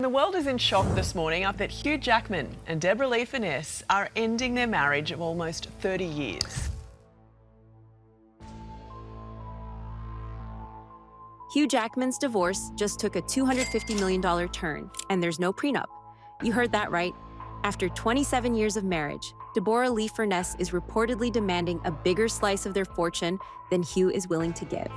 the world is in shock this morning after Hugh Jackman and Deborra-Lee Furness are ending their marriage of almost 30 years. Hugh Jackman's divorce just took a $250 million turn, and there's no prenup. You heard that right. After 27 years of marriage, Deborra-Lee Furness is reportedly demanding a bigger slice of their fortune than Hugh is willing to give.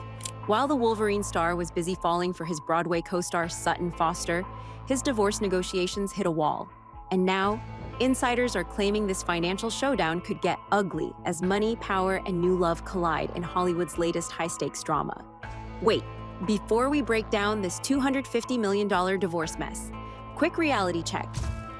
While the Wolverine star was busy falling for his Broadway co-star Sutton Foster, his divorce negotiations hit a wall. And now, insiders are claiming this financial showdown could get ugly as money, power, and new love collide in Hollywood's latest high-stakes drama. Wait, before we break down this $250 million divorce mess, quick reality check.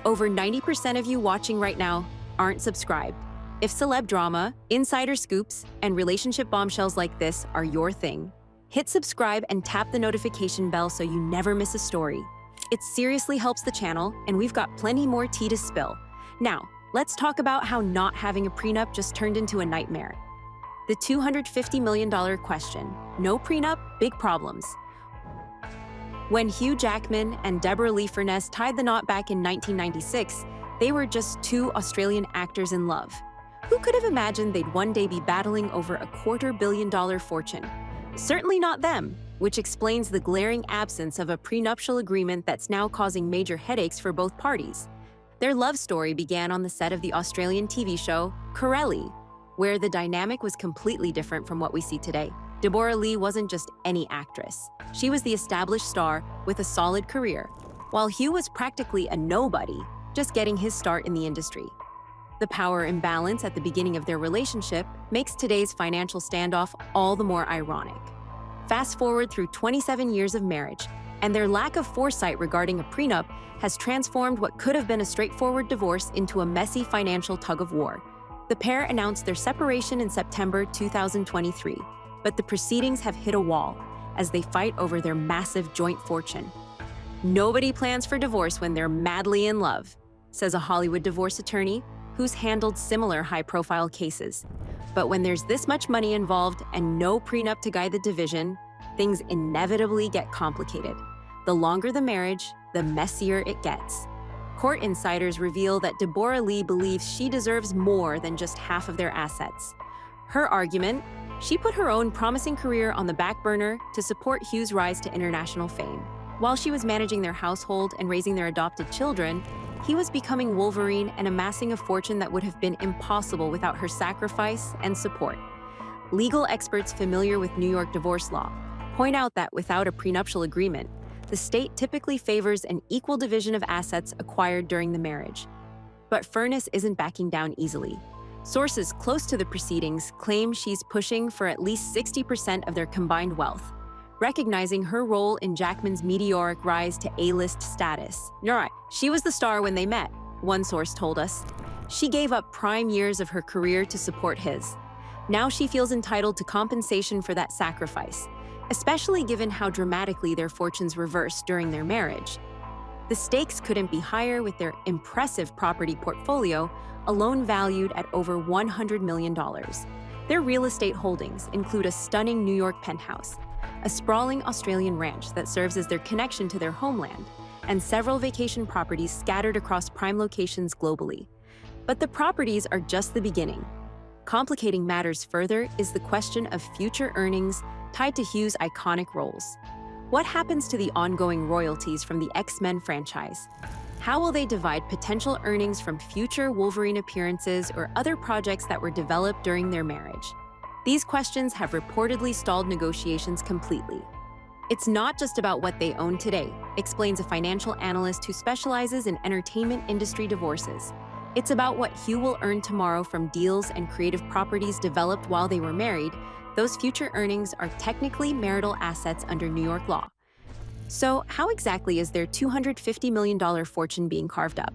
Over 90% of you watching right now aren't subscribed. If celeb drama, insider scoops, and relationship bombshells like this are your thing, hit subscribe and tap the notification bell so you never miss a story. It seriously helps the channel, and we've got plenty more tea to spill. Now, let's talk about how not having a prenup just turned into a nightmare. The $250 million question. No prenup, big problems. When Hugh Jackman and Deborra-Lee Furness tied the knot back in 1996, they were just two Australian actors in love. Who could have imagined they'd one day be battling over a $250 million fortune? Certainly not them, which explains the glaring absence of a prenuptial agreement that's now causing major headaches for both parties. Their love story began on the set of the Australian TV show Corelli, where the dynamic was completely different from what we see today. Deborra-Lee wasn't just any actress. She was the established star with a solid career, while Hugh was practically a nobody, just getting his start in the industry. The power imbalance at the beginning of their relationship makes today's financial standoff all the more ironic. Fast forward through 27 years of marriage, and their lack of foresight regarding a prenup has transformed what could have been a straightforward divorce into a messy financial tug-of-war. The pair announced their separation in September 2023, but the proceedings have hit a wall as they fight over their massive joint fortune. Nobody plans for divorce when they're madly in love, says a Hollywood divorce attorney who's handled similar high-profile cases. But when there's this much money involved and no prenup to guide the division, things inevitably get complicated. The longer the marriage, the messier it gets. Court insiders reveal that Deborra-Lee believes she deserves more than just half of their assets. Her argument: she put her own promising career on the back burner to support Hugh's rise to international fame. While she was managing their household and raising their adopted children, he was becoming Wolverine and amassing a fortune that would have been impossible without her sacrifice and support. Legal experts familiar with New York divorce law point out that without a prenuptial agreement, the state typically favors an equal division of assets acquired during the marriage. But Furness isn't backing down easily. Sources close to the proceedings claim she's pushing for at least 60% of their combined wealth, recognizing her role in Jackman's meteoric rise to A-list status. You're right, she was the star when they met, one source told us. She gave up prime years of her career to support his. Now she feels entitled to compensation for that sacrifice, especially given how dramatically their fortunes reversed during their marriage. The stakes couldn't be higher with their impressive property portfolio, alone valued at over $100 million. Their real estate holdings include a stunning New York penthouse, a sprawling Australian ranch that serves as their connection to their homeland, and several vacation properties scattered across prime locations globally. But the properties are just the beginning. Complicating matters further is the question of future earnings tied to Hugh's iconic roles. What happens to the ongoing royalties from the X-Men franchise? How will they divide potential earnings from future Wolverine appearances or other projects that were developed during their marriage? These questions have reportedly stalled negotiations completely. It's not just about what they own today, explains a financial analyst who specializes in entertainment industry divorces. It's about what Hugh will earn tomorrow from deals and creative properties developed while they were married. Those future earnings are technically marital assets under New York law. So how exactly is their $250 million fortune being carved up?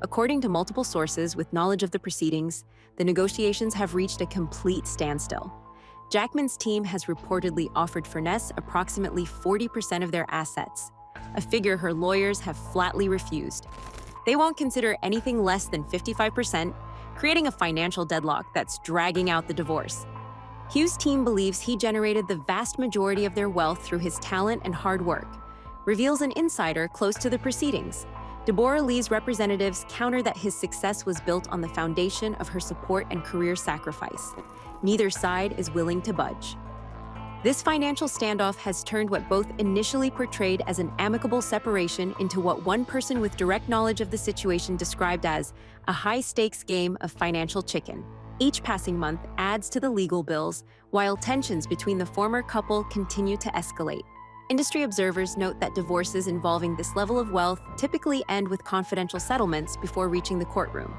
According to multiple sources with knowledge of the proceedings, the negotiations have reached a complete standstill. Jackman's team has reportedly offered Furness approximately 40% of their assets, a figure her lawyers have flatly refused. They won't consider anything less than 55%, creating a financial deadlock that's dragging out the divorce. Hugh's team believes he generated the vast majority of their wealth through his talent and hard work, reveals an insider close to the proceedings. Deborra-Lee's representatives counter that his success was built on the foundation of her support and career sacrifice. Neither side is willing to budge. This financial standoff has turned what both initially portrayed as an amicable separation into what one person with direct knowledge of the situation described as a high-stakes game of financial chicken. Each passing month adds to the legal bills, while tensions between the former couple continue to escalate. Industry observers note that divorces involving this level of wealth typically end with confidential settlements before reaching the courtroom.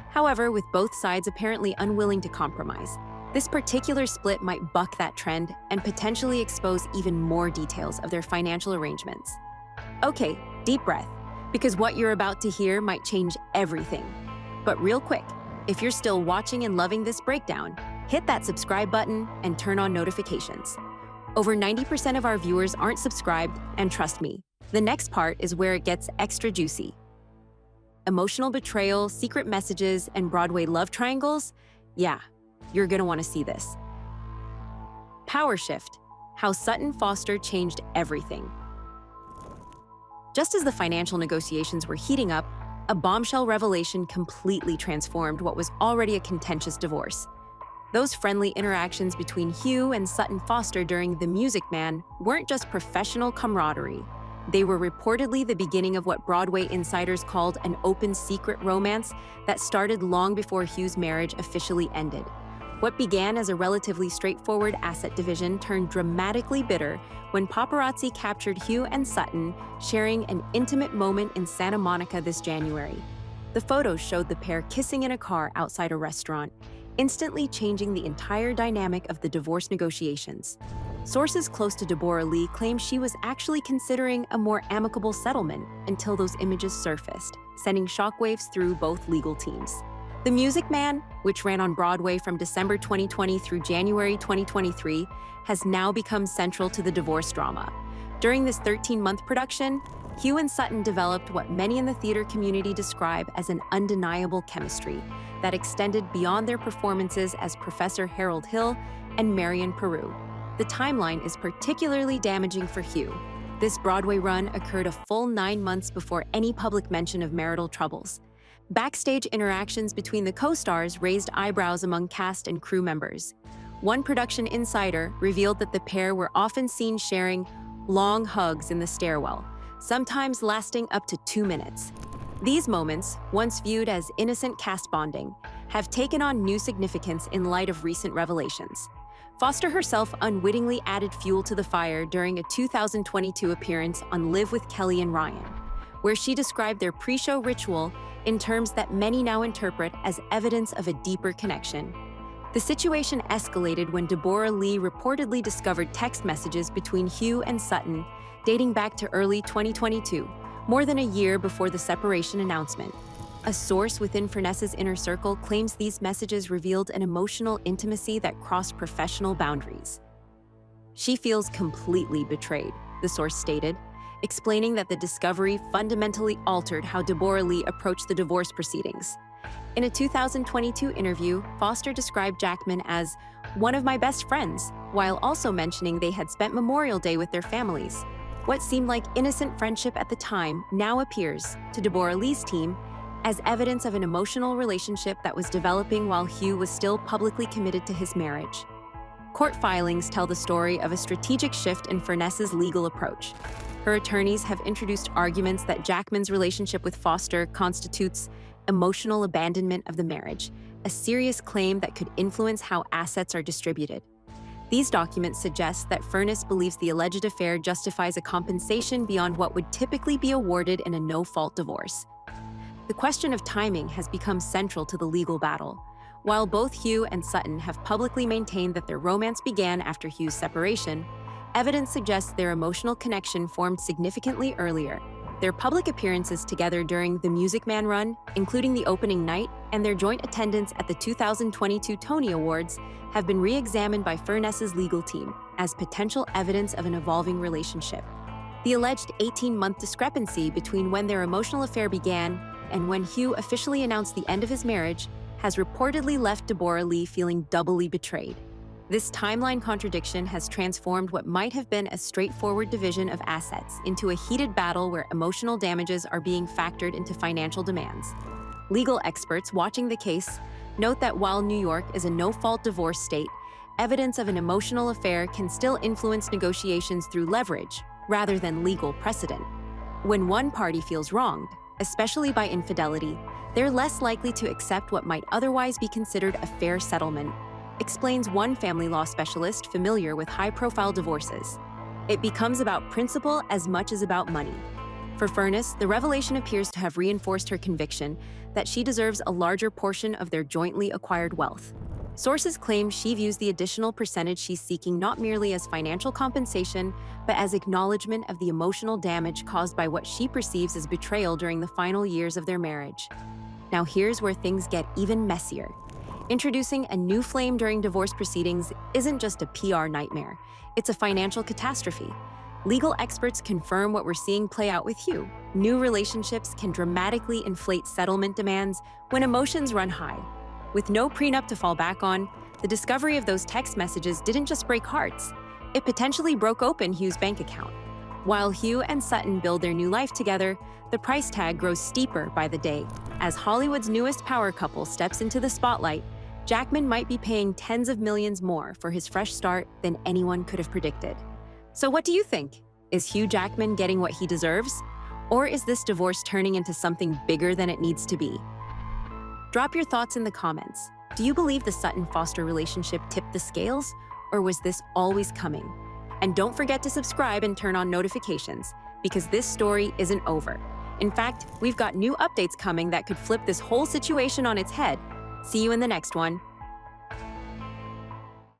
However, with both sides apparently unwilling to compromise, this particular split might buck that trend and potentially expose even more details of their financial arrangements. Okay, deep breath, because what you're about to hear might change everything. But real quick, if you're still watching and loving this breakdown, hit that subscribe button and turn on notifications. Over 90% of our viewers aren't subscribed, and trust me, the next part is where it gets extra juicy. Emotional betrayal, secret messages, and Broadway love triangles? Yeah, you're gonna want to see this. Power shift: how Sutton Foster changed everything. Just as the financial negotiations were heating up, a bombshell revelation completely transformed what was already a contentious divorce. Those friendly interactions between Hugh and Sutton Foster during The Music Man weren't just professional camaraderie. They were reportedly the beginning of what Broadway insiders called an open secret romance that started long before Hugh's marriage officially ended. What began as a relatively straightforward asset division turned dramatically bitter when paparazzi captured Hugh and Sutton sharing an intimate moment in Santa Monica this January. The photos showed the pair kissing in a car outside a restaurant, instantly changing the entire dynamic of the divorce negotiations. Sources close to Deborra-Lee claim she was actually considering a more amicable settlement until those images surfaced, sending shockwaves through both legal teams. The Music Man, which ran on Broadway from December 2020 through January 2023, has now become central to the divorce drama. During this 13-month production, Hugh and Sutton developed what many in the theater community describe as an undeniable chemistry that extended beyond their performances as Professor Harold Hill and Marion Peru. The timeline is particularly damaging for Hugh. This Broadway run occurred a full 9 months before any public mention of marital troubles. Backstage interactions between the co-stars raised eyebrows among cast and crew members. One production insider revealed that the pair were often seen sharing long hugs in the stairwell, sometimes lasting up to 2 minutes. These moments, once viewed as innocent cast bonding, have taken on new significance in light of recent revelations. Foster herself unwittingly added fuel to the fire during a 2022 appearance on Live with Kelly and Ryan, where she described their pre-show ritual in terms that many now interpret as evidence of a deeper connection. The situation escalated when Deborra-Lee reportedly discovered text messages between Hugh and Sutton dating back to early 2022, more than a year before the separation announcement. A source within Furness's inner circle claims these messages revealed an emotional intimacy that crossed professional boundaries. She feels completely betrayed, the source stated, explaining that the discovery fundamentally altered how Deborra-Lee approached the divorce proceedings. In a 2022 interview, Foster described Jackman as one of my best friends, while also mentioning they had spent Memorial Day with their families. What seemed like innocent friendship at the time now appears, to Deborra-Lee's team, as evidence of an emotional relationship that was developing while Hugh was still publicly committed to his marriage. Court filings tell the story of a strategic shift in Furness's legal approach. Her attorneys have introduced arguments that Jackman's relationship with Foster constitutes emotional abandonment of the marriage, a serious claim that could influence how assets are distributed. These documents suggest that Furness believes the alleged affair justifies a compensation beyond what would typically be awarded in a no-fault divorce. The question of timing has become central to the legal battle. While both Hugh and Sutton have publicly maintained that their romance began after Hugh's separation, evidence suggests their emotional connection formed significantly earlier. Their public appearances together during The Music Man run, including the opening night, and their joint attendance at the 2022 Tony Awards have been re-examined by Furness's legal team as potential evidence of an evolving relationship. The alleged 18-month discrepancy between when their emotional affair began and when Hugh officially announced the end of his marriage has reportedly left Deborra-Lee feeling doubly betrayed. This timeline contradiction has transformed what might have been a straightforward division of assets into a heated battle where emotional damages are being factored into financial demands. Legal experts watching the case note that while New York is a no-fault divorce state, evidence of an emotional affair can still influence negotiations through leverage rather than legal precedent. When one party feels wronged, especially by infidelity, they're less likely to accept what might otherwise be considered a fair settlement, explains one family law specialist familiar with high-profile divorces. It becomes about principle as much as about money. For Furness, the revelation appears to have reinforced her conviction that she deserves a larger portion of their jointly acquired wealth. Sources claim she views the additional percentage she's seeking not merely as financial compensation, but as acknowledgement of the emotional damage caused by what she perceives as betrayal during the final years of their marriage. Now here's where things get even messier. Introducing a new flame during divorce proceedings isn't just a PR nightmare, it's a financial catastrophe. Legal experts confirm what we're seeing play out with Hugh. New relationships can dramatically inflate settlement demands when emotions run high. With no prenup to fall back on, the discovery of those text messages didn't just break hearts, it potentially broke open Hugh's bank account. While Hugh and Sutton build their new life together, the price tag grows steeper by the day. As Hollywood's newest power couple steps into the spotlight, Jackman might be paying tens of millions more for his fresh start than anyone could have predicted. So what do you think? Is Hugh Jackman getting what he deserves? Or is this divorce turning into something bigger than it needs to be? Drop your thoughts in the comments. Do you believe the Sutton Foster relationship tipped the scales? Or was this always coming? And don't forget to subscribe and turn on notifications, because this story isn't over. In fact, we've got new updates coming that could flip this whole situation on its head. See you in the next one.